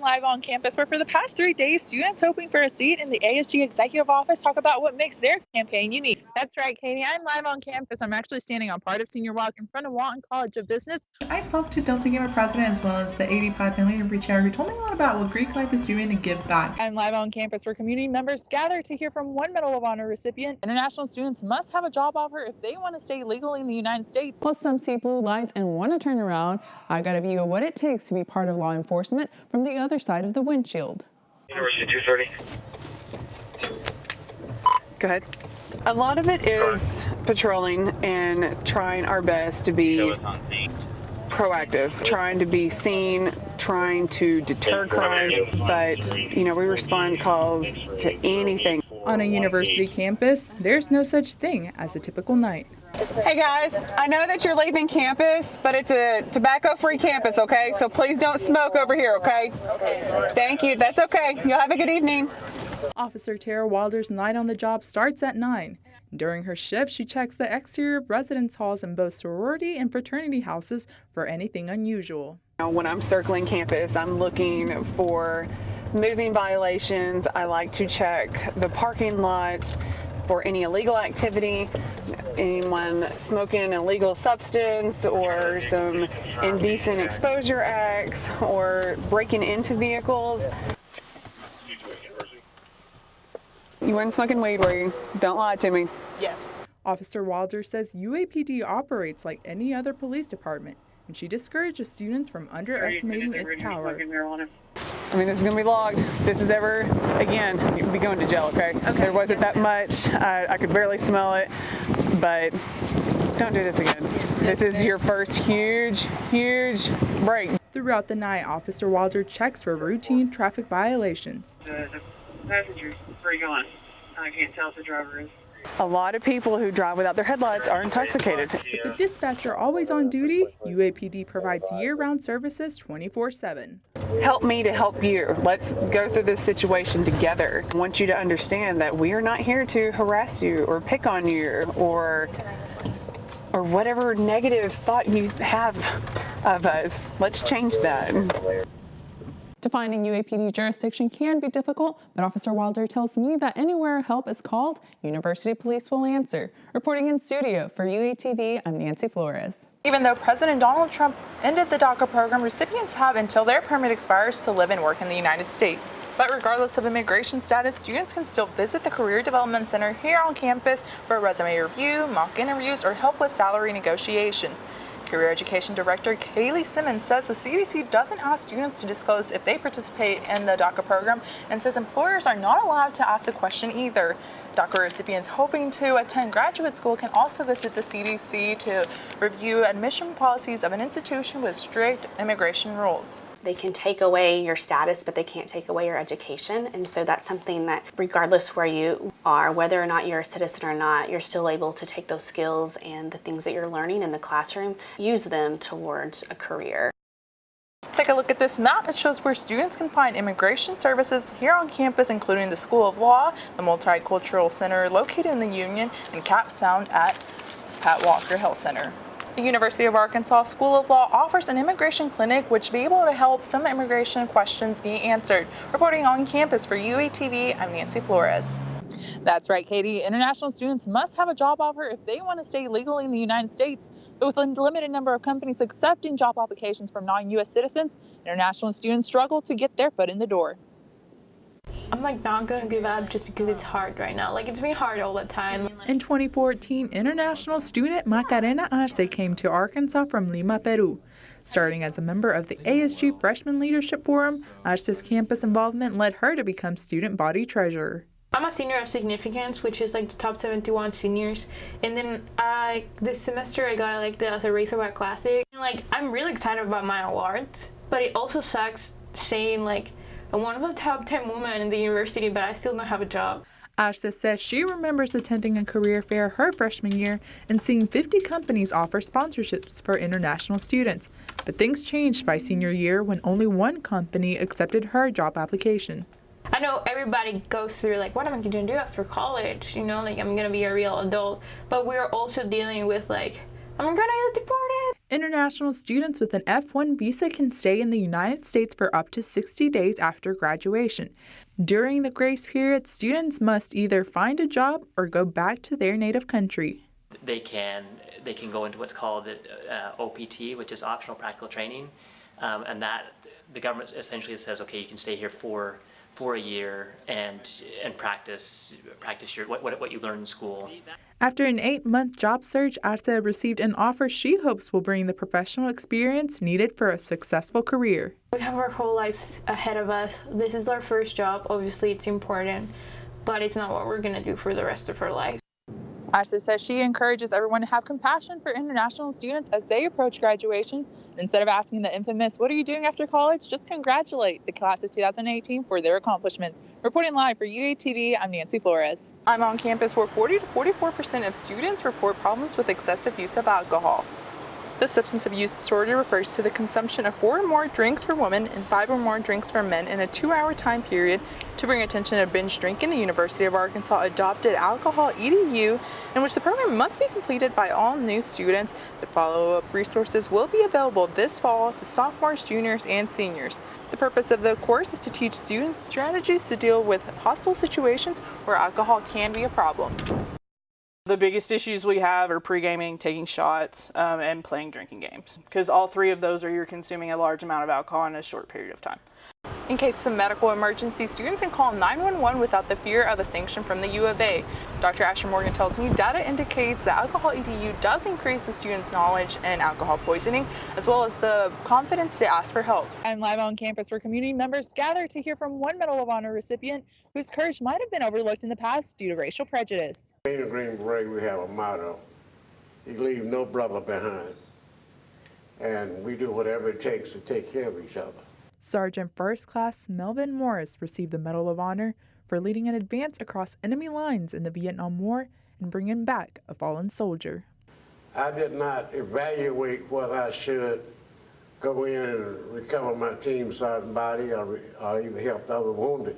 I'm live on campus where for the past 3 days, students hoping for a seat in the ASG executive office talk about what makes their campaign unique. That's right, Katie. I'm live on campus. I'm actually standing on part of Senior Walk in front of Walton College of Business. I spoke to Delta Gamma president as well as the 85 million reacher who told me a lot about what Greek life is doing to give back. I'm live on campus where community members gather to hear from one Medal of Honor recipient. International students must have a job offer if they want to stay legally in the United States. Plus, some see blue lights and want to turn around. I got a view of what it takes to be part of law enforcement from the other side of the windshield. University 230. Go ahead. A lot of it is patrolling and trying our best to be proactive, trying to be seen, trying to deter crime, but, we respond calls to anything. On a university campus, there's no such thing as a typical night. Hey guys, I know that you're leaving campus, but it's a tobacco-free campus, okay? So please don't smoke over here, okay? Thank you. That's okay. You'll have a good evening. Officer Tara Wilder's night on the job starts at 9. During her shift, she checks the exterior of residence halls in both sorority and fraternity houses for anything unusual. When I'm circling campus, I'm looking for moving violations. I like to check the parking lots for any illegal activity, anyone smoking an illegal substance or some indecent exposure acts or breaking into vehicles. You weren't smoking weed, were you? Don't lie to me. Yes. Officer Wilder says UAPD operates like any other police department, and she discourages students from underestimating its power. This is going to be logged. If this is ever, again, you'll be going to jail, okay? There wasn't that much. I could barely smell it, but don't do this again. This is your first huge break. Throughout the night, Officer Wilder checks for routine traffic violations. The passengers, where are you going? I can't tell if the driver is. A lot of people who drive without their headlights are intoxicated. With the dispatcher always on duty, UAPD provides year-round services 24/7. Help me to help you. Let's go through this situation together. I want you to understand that we are not here to harass you or pick on you or whatever negative thought you have of us. Let's change that. Defining UAPD jurisdiction can be difficult, but Officer Wilder tells me that anywhere help is called, University Police will answer. Reporting in studio for UATV, I'm Nancy Flores. Even though President Donald Trump ended the DACA program, recipients have until their permit expires to live and work in the United States. But regardless of immigration status, students can still visit the Career Development Center here on campus for a resume review, mock interviews, or help with salary negotiation. Career Education Director Kaylee Simmons says the CDC doesn't ask students to disclose if they participate in the DACA program and says employers are not allowed to ask the question either. DACA recipients hoping to attend graduate school can also visit the CDC to review admission policies of an institution with strict immigration rules. They can take away your status, but they can't take away your education. And so that's something that regardless where you are, whether or not you're a citizen or not, you're still able to take those skills and the things that you're learning in the classroom, use them towards a career. Take a look at this map. It shows where students can find immigration services here on campus, including the School of Law, the Multicultural Center located in the Union, and CAPS found at Pat Walker Health Center. The University of Arkansas School of Law offers an immigration clinic which will be able to help some immigration questions be answered. Reporting on campus for UATV, I'm Nancy Flores. That's right, Katie. International students must have a job offer if they want to stay legally in the United States. But with a limited number of companies accepting job applications from non-U.S. citizens, international students struggle to get their foot in the door. I'm not gonna give up just because it's hard right now. It's been hard all the time. In 2014, international student Macarena Arce came to Arkansas from Lima, Peru. Starting as a member of the ASG Freshman Leadership Forum, Arce's campus involvement led her to become student body treasurer. I'm a senior of significance, which is the top 71 seniors. And then this semester I got elected as a Razorback Classic. I'm really excited about my awards, but it also sucks saying I'm one of the top 10 women in the university, but I still don't have a job. Asha says she remembers attending a career fair her freshman year and seeing 50 companies offer sponsorships for international students. But things changed by senior year when only one company accepted her job application. I know everybody goes through what am I going to do after college? I'm going to be a real adult. But we're also dealing with I'm going to get deported. International students with an F-1 visa can stay in the United States for up to 60 days after graduation. During the grace period, students must either find a job or go back to their native country. They can go into what's called OPT, which is optional practical training, and that the government essentially says, okay, you can stay here for a year and practice what you learn in school. After an 8-month job search, Ata received an offer she hopes will bring the professional experience needed for a successful career. We have our whole lives ahead of us. This is our first job. Obviously, it's important, but it's not what we're going to do for the rest of our life. Asa says she encourages everyone to have compassion for international students as they approach graduation. Instead of asking the infamous, "What are you doing after college?" just congratulate the class of 2018 for their accomplishments. Reporting live for UATV, I'm Nancy Flores. I'm on campus where 40 to 44% of students report problems with excessive use of alcohol. The substance abuse disorder refers to the consumption of 4 or more drinks for women and 5 or more drinks for men in a 2-hour time period. To bring attention to binge drinking, the University of Arkansas adopted Alcohol EDU, in which the program must be completed by all new students. The follow-up resources will be available this fall to sophomores, juniors, and seniors. The purpose of the course is to teach students strategies to deal with hostile situations where alcohol can be a problem. The biggest issues we have are pre-gaming, taking shots, and playing drinking games, because all 3 of those are you're consuming a large amount of alcohol in a short period of time. In case of medical emergency, students can call 911 without the fear of a sanction from the U of A. Dr. Asher Morgan tells me data indicates that Alcohol EDU does increase the students' knowledge in alcohol poisoning, as well as the confidence to ask for help. I'm live on campus where community members gather to hear from one Medal of Honor recipient whose courage might have been overlooked in the past due to racial prejudice. In the Green Beret, we have a motto: you leave no brother behind. And we do whatever it takes to take care of each other. Sergeant First Class Melvin Morris received the Medal of Honor for leading an advance across enemy lines in the Vietnam War and bringing back a fallen soldier. I did not evaluate whether I should go in and recover my team sergeant body or either help the other wounded.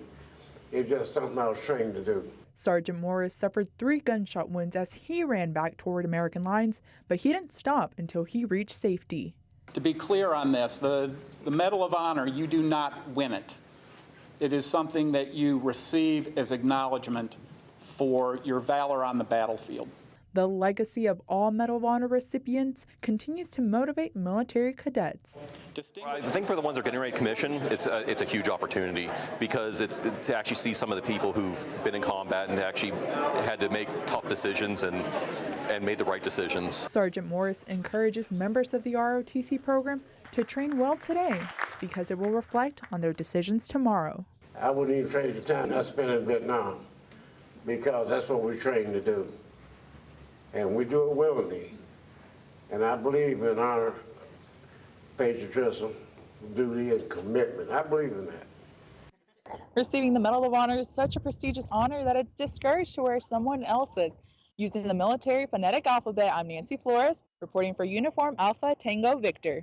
It's just something I was trained to do. Sergeant Morris suffered 3 gunshot wounds as he ran back toward American lines, but he didn't stop until he reached safety. To be clear on this, the Medal of Honor, you do not win it. It is something that you receive as acknowledgement for your valor on the battlefield. The legacy of all Medal of Honor recipients continues to motivate military cadets. I think for the ones that are getting ready to commission, it's a huge opportunity, because it's to actually see some of the people who've been in combat and actually had to make tough decisions and made the right decisions. Sergeant Morris encourages members of the ROTC program to train well today because it will reflect on their decisions tomorrow. I wouldn't even trade the time I spent in Vietnam, because that's what we're trained to do. And we do it willingly. And I believe in honor, patriotism, duty, and commitment. I believe in that. Receiving the Medal of Honor is such a prestigious honor that it's discouraged to wear someone else's. Using the military phonetic alphabet, I'm Nancy Flores, reporting for Uniform Alpha Tango Victor.